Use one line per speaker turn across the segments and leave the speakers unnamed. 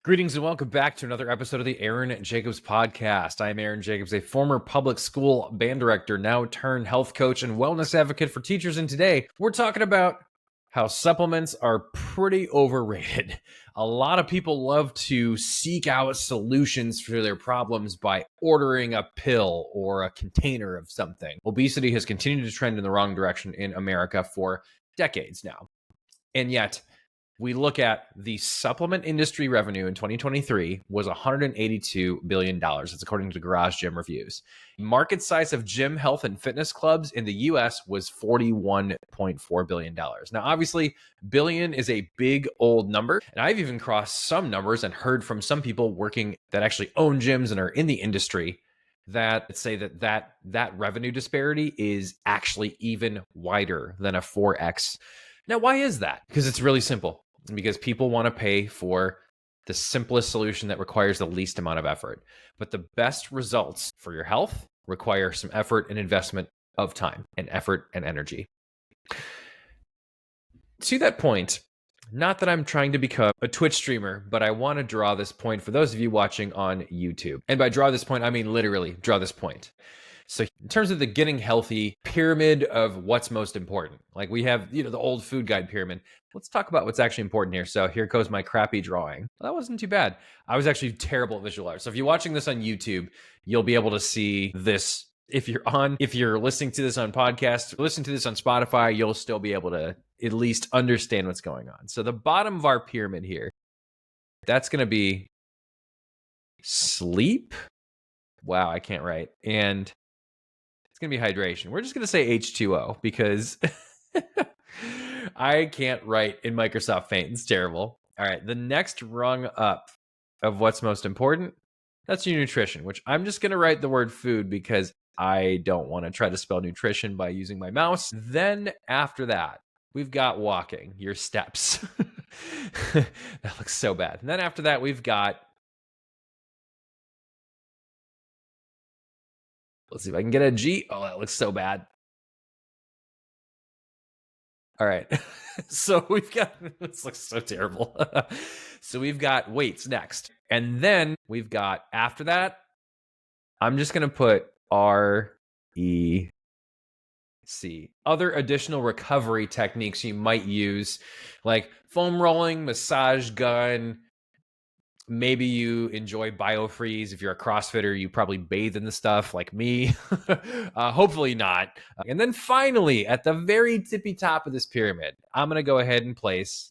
Greetings and welcome back to another episode of the Aaron Jacobs podcast. I'm Aaron Jacobs, a former public school band director, now turned health coach and wellness advocate for teachers. And today we're talking about how supplements are pretty overrated. A lot of people love to seek out solutions for their problems by ordering a pill or a container of something. Obesity has continued to trend in the wrong direction in America for decades now. And yet, we look at the supplement industry revenue in 2023 was $182 billion. That's according to Garage Gym Reviews. Market size of gym, health, and fitness clubs in the US was $41.4 billion. Now, obviously, billion is a big old number. And I've even crossed some numbers and heard from some people working that actually own gyms and are in the industry that say that revenue disparity is actually even wider than a 4X. Now, why is that? Because it's really simple. Because people want to pay for the simplest solution that requires the least amount of effort. But the best results for your health require some effort and investment of time and effort and energy. To that point, not that I'm trying to become a Twitch streamer, but I want to draw this point for those of you watching on YouTube. And by draw this point, I mean literally draw this point. So in terms of the getting healthy pyramid of what's most important, like we have, the old food guide pyramid. Let's talk about what's actually important here. So here goes my crappy drawing. Well, that wasn't too bad. I was actually terrible at visual arts. So if you're watching this on YouTube, you'll be able to see this. If you're listening to this on podcast, listen to this on Spotify, you'll still be able to at least understand what's going on. So the bottom of our pyramid here, that's going to be sleep. Wow, I can't write. And going to be hydration. We're just going to say H2O because I can't write in Microsoft Paint. It's terrible. All right. The next rung up of what's most important, that's your nutrition, which I'm just going to write the word food because I don't want to try to spell nutrition by using my mouse. Then after that, we've got walking, your steps. That looks so bad. And then after that, we've got, let's see if I can get a G. Oh, that looks so bad. All right. So we've got, this looks so terrible. So we've got weights next. And then we've got, after that, I'm just going to put REC. Other additional recovery techniques you might use, like foam rolling, massage gun. Maybe you enjoy biofreeze. If you're a CrossFitter, you probably bathe in the stuff like me. Hopefully not. And then finally, at the very tippy top of this pyramid, I'm going to go ahead and place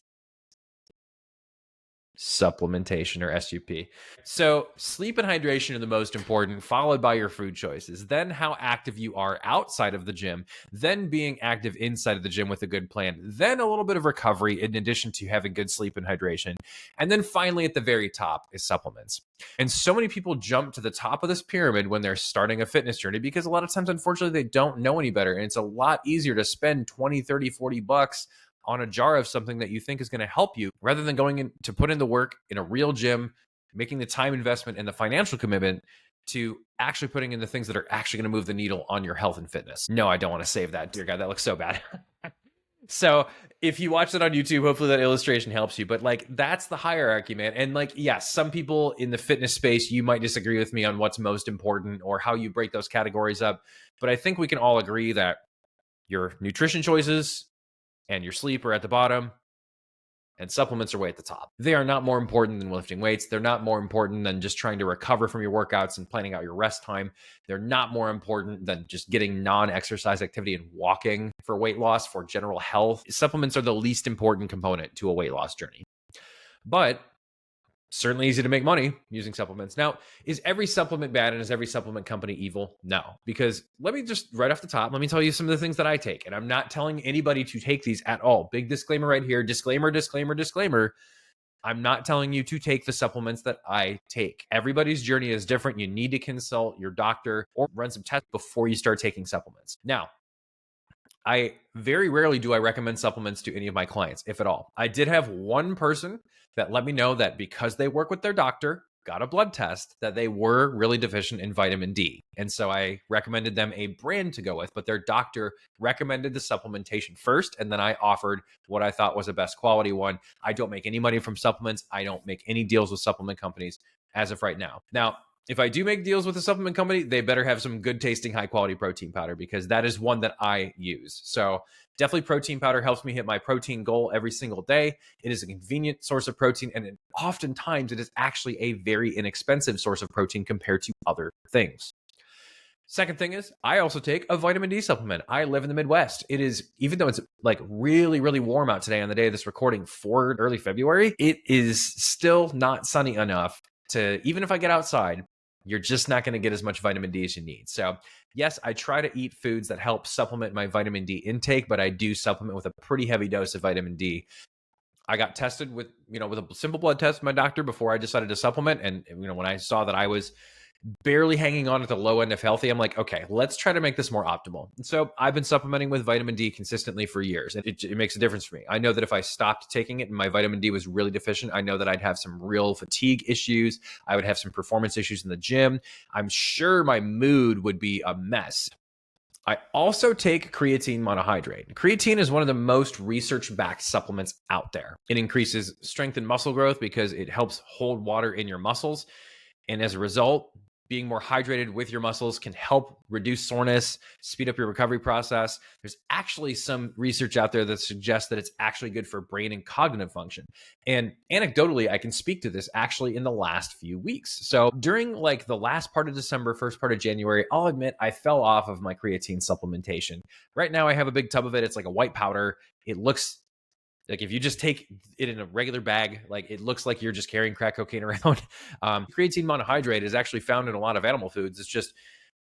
supplementation or SUP. So sleep and hydration are the most important, followed by your food choices. Then how active you are outside of the gym, then being active inside of the gym with a good plan, then a little bit of recovery in addition to having good sleep and hydration. And then finally at the very top is supplements. And so many people jump to the top of this pyramid when they're starting a fitness journey because a lot of times, unfortunately, they don't know any better. And it's a lot easier to spend 20, 30, 40 bucks on a jar of something that you think is going to help you rather than going in to put in the work in a real gym, making the time investment and the financial commitment to actually putting in the things that are actually going to move the needle on your health and fitness. No, I don't want to save that. Dear God, that looks so bad. So if you watch it on YouTube, hopefully that illustration helps you. But that's the hierarchy, man. And yes, some people in the fitness space, you might disagree with me on what's most important or how you break those categories up. But I think we can all agree that your nutrition choices and your sleep are at the bottom, and supplements are way at the top. They are not more important than lifting weights. They're not more important than just trying to recover from your workouts and planning out your rest time. They're not more important than just getting non-exercise activity and walking for weight loss, for general health. Supplements are the least important component to a weight loss journey. But certainly easy to make money using supplements. Now, is every supplement bad and is every supplement company evil? No, because let me just right off the top, let me tell you some of the things that I take. And I'm not telling anybody to take these at all. Big disclaimer right here. Disclaimer, disclaimer, disclaimer. I'm not telling you to take the supplements that I take. Everybody's journey is different. You need to consult your doctor or run some tests before you start taking supplements. Now, I very rarely do I recommend supplements to any of my clients, if at all. I did have one person that let me know that because they work with their doctor got a blood test that they were really deficient in vitamin D. And so I recommended them a brand to go with, but their doctor recommended the supplementation first. And then I offered what I thought was the best quality one. I don't make any money from supplements. I don't make any deals with supplement companies as of right now. Now, if I do make deals with a supplement company, they better have some good tasting, high quality protein powder, because that is one that I use. So definitely protein powder helps me hit my protein goal every single day. It is a convenient source of protein, and oftentimes it is actually a very inexpensive source of protein compared to other things. Second thing is, I also take a vitamin D supplement. I live in the Midwest. It is, even though it's like really, really warm out today on the day of this recording for early February, it is still not sunny enough to, even if I get outside, you're just not going to get as much vitamin D as you need. So yes, I try to eat foods that help supplement my vitamin D intake, but I do supplement with a pretty heavy dose of vitamin D. I got tested with a simple blood test from my doctor before I decided to supplement. And, when I saw that I was barely hanging on at the low end of healthy, I'm like, okay, let's try to make this more optimal. And so I've been supplementing with vitamin D consistently for years, and it makes a difference for me. I know that if I stopped taking it and my vitamin D was really deficient, I know that I'd have some real fatigue issues. I would have some performance issues in the gym. I'm sure my mood would be a mess. I also take creatine monohydrate. Creatine is one of the most research-backed supplements out there. It increases strength and muscle growth because it helps hold water in your muscles. And as a result, being more hydrated with your muscles can help reduce soreness, speed up your recovery process. There's actually some research out there that suggests that it's actually good for brain and cognitive function. And anecdotally, I can speak to this actually in the last few weeks. So during like the last part of December, first part of January, I'll admit I fell off of my creatine supplementation. Right now I have a big tub of it. It's like a white powder. It looks like, if you just take it in a regular bag, like, it looks like you're just carrying crack cocaine around. Creatine monohydrate is actually found in a lot of animal foods. It's just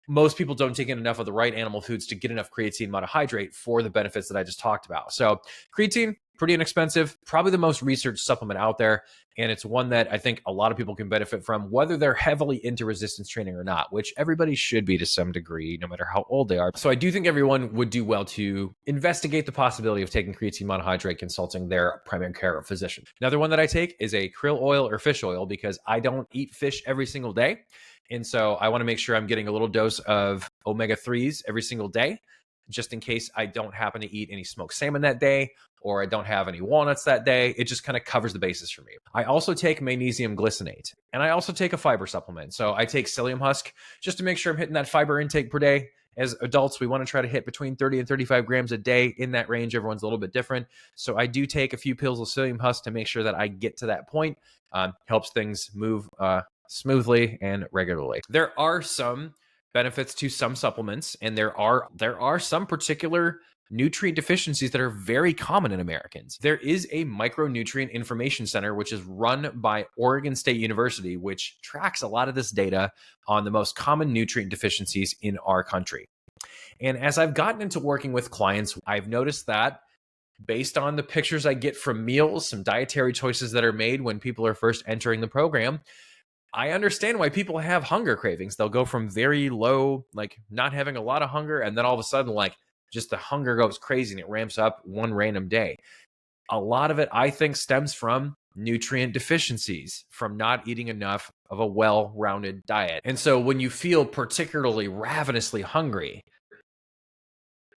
most people don't take in enough of the right animal foods to get enough creatine monohydrate for the benefits that I just talked about. So creatine, pretty inexpensive, probably the most researched supplement out there. And it's one that I think a lot of people can benefit from, whether they're heavily into resistance training or not, which everybody should be to some degree, no matter how old they are. So I do think everyone would do well to investigate the possibility of taking creatine monohydrate, consulting their primary care physician. Another one that I take is a krill oil or fish oil, because I don't eat fish every single day. And so I want to make sure I'm getting a little dose of omega-3s every single day, just in case I don't happen to eat any smoked salmon that day, or I don't have any walnuts that day. It just kind of covers the bases for me. I also take magnesium glycinate, and I also take a fiber supplement. So I take psyllium husk just to make sure I'm hitting that fiber intake per day. As adults, we want to try to hit between 30 and 35 grams a day. In that range, everyone's a little bit different. So I do take a few pills of psyllium husk to make sure that I get to that point. Helps things move smoothly and regularly. There are some benefits to some supplements, and there are some particular nutrient deficiencies that are very common in Americans. There is a micronutrient information center, which is run by Oregon State University, which tracks a lot of this data on the most common nutrient deficiencies in our country. And as I've gotten into working with clients, I've noticed that based on the pictures I get from meals, some dietary choices that are made when people are first entering the program, I understand why people have hunger cravings. They'll go from very low, like not having a lot of hunger, and then all of a sudden, like, just the hunger goes crazy and it ramps up one random day. A lot of it, I think, stems from nutrient deficiencies, from not eating enough of a well-rounded diet. And so when you feel particularly ravenously hungry,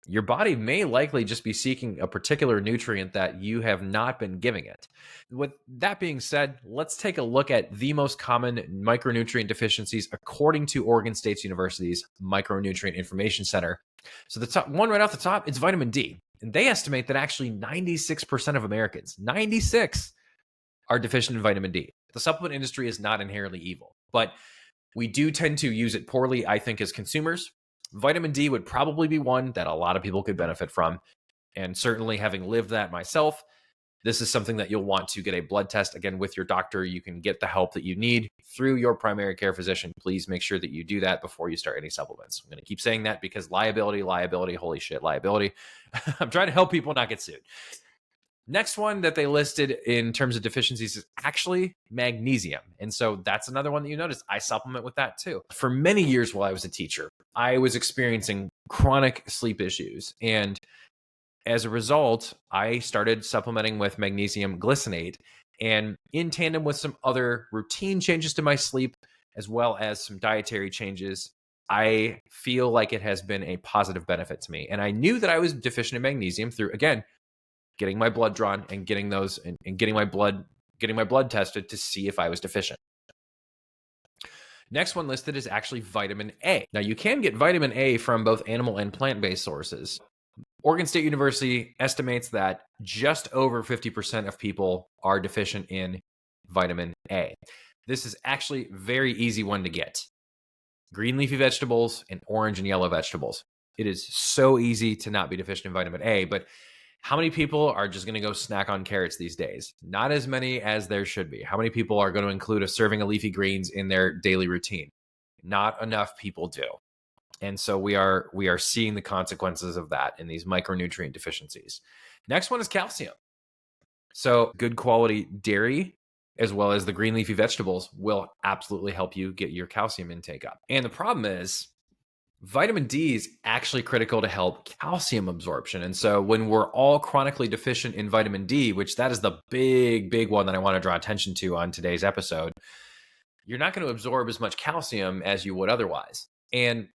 your body may likely just be seeking a particular nutrient that you have not been giving it. With that being said, let's take a look at the most common micronutrient deficiencies according to Oregon State University's Micronutrient Information Center. So the top one right off the top, it's vitamin D. And they estimate that actually 96% of Americans, 96, are deficient in vitamin D. The supplement industry is not inherently evil, but we do tend to use it poorly, I think, as consumers. Vitamin D would probably be one that a lot of people could benefit from. And certainly, having lived that myself, this is something that you'll want to get a blood test. Again, with your doctor, you can get the help that you need through your primary care physician. Please make sure that you do that before you start any supplements. I'm going to keep saying that because liability, holy shit, liability. I'm trying to help people not get sued. Next one that they listed in terms of deficiencies is actually magnesium. And so that's another one that you notice. I supplement with that too. For many years while I was a teacher, I was experiencing chronic sleep issues. And as a result, I started supplementing with magnesium glycinate. And in tandem with some other routine changes to my sleep, as well as some dietary changes, I feel like it has been a positive benefit to me. And I knew that I was deficient in magnesium through, again, getting my blood drawn and getting those and getting my blood tested to see if I was deficient. Next one listed is actually vitamin A. Now, you can get vitamin A from both animal and plant-based sources. Oregon State University estimates that just over 50% of people are deficient in vitamin A. This is actually a very easy one to get. Green leafy vegetables and orange and yellow vegetables. It is so easy to not be deficient in vitamin A, but how many people are just going to go snack on carrots these days? Not as many as there should be. How many people are going to include a serving of leafy greens in their daily routine? Not enough people do. And so we are seeing the consequences of that in these micronutrient deficiencies. Next one is calcium. So good quality dairy, as well as the green leafy vegetables, will absolutely help you get your calcium intake up. And the problem is vitamin D is actually critical to help calcium absorption. And so when we're all chronically deficient in vitamin D, which that is the big one that I want to draw attention to on today's episode, you're not going to absorb as much calcium as you would otherwise. And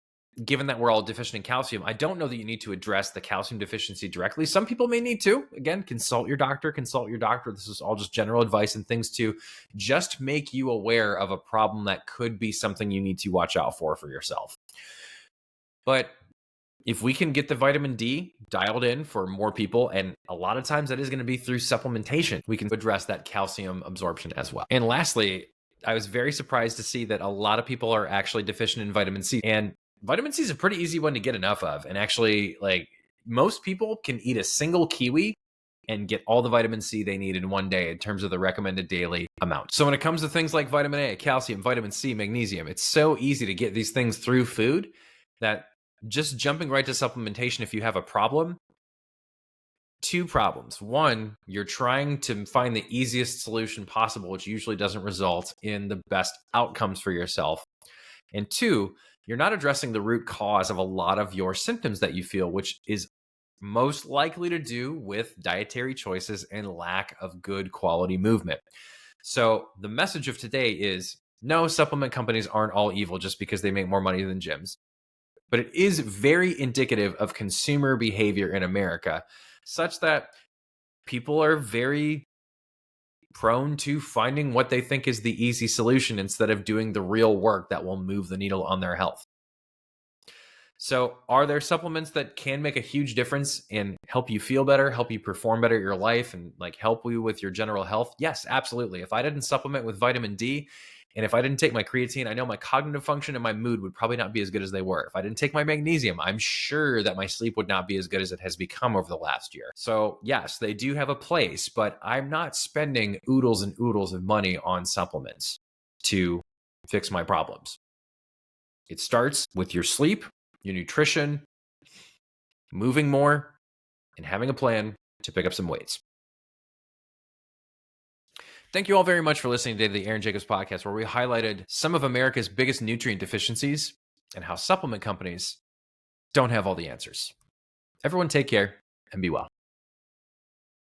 given that we're all deficient in calcium, I don't know that you need to address the calcium deficiency directly. Some people may need to. Again, consult your doctor. This is all just general advice and things to just make you aware of a problem that could be something you need to watch out for yourself. But if we can get the vitamin D dialed in for more people, and a lot of times that is going to be through supplementation, we can address that calcium absorption as well. And lastly, I was very surprised to see that a lot of people are actually deficient in vitamin C. And vitamin C is a pretty easy one to get enough of. And actually, like, most people can eat a single kiwi and get all the vitamin C they need in one day in terms of the recommended daily amount. So when it comes to things like vitamin A, calcium, vitamin C, magnesium, it's so easy to get these things through food that just jumping right to supplementation, if you have a problem, two problems. One, you're trying to find the easiest solution possible, which usually doesn't result in the best outcomes for yourself. And two, you're not addressing the root cause of a lot of your symptoms that you feel, which is most likely to do with dietary choices and lack of good quality movement. So the message of today is no, supplement companies aren't all evil just because they make more money than gyms. But it is very indicative of consumer behavior in America, such that people are very prone to finding what they think is the easy solution instead of doing the real work that will move the needle on their health. So are there supplements that can make a huge difference and help you feel better, help you perform better at your life, and like help you with your general health? Yes, absolutely. If I didn't supplement with vitamin D, and if I didn't take my creatine, I know my cognitive function and my mood would probably not be as good as they were. If I didn't take my magnesium, I'm sure that my sleep would not be as good as it has become over the last year. So yes, they do have a place, but I'm not spending oodles and oodles of money on supplements to fix my problems. It starts with your sleep, your nutrition, moving more, and having a plan to pick up some weights. Thank you all very much for listening to the Aaron Jacobs podcast, where we highlighted some of America's biggest nutrient deficiencies and how supplement companies don't have all the answers. Everyone take care and be well.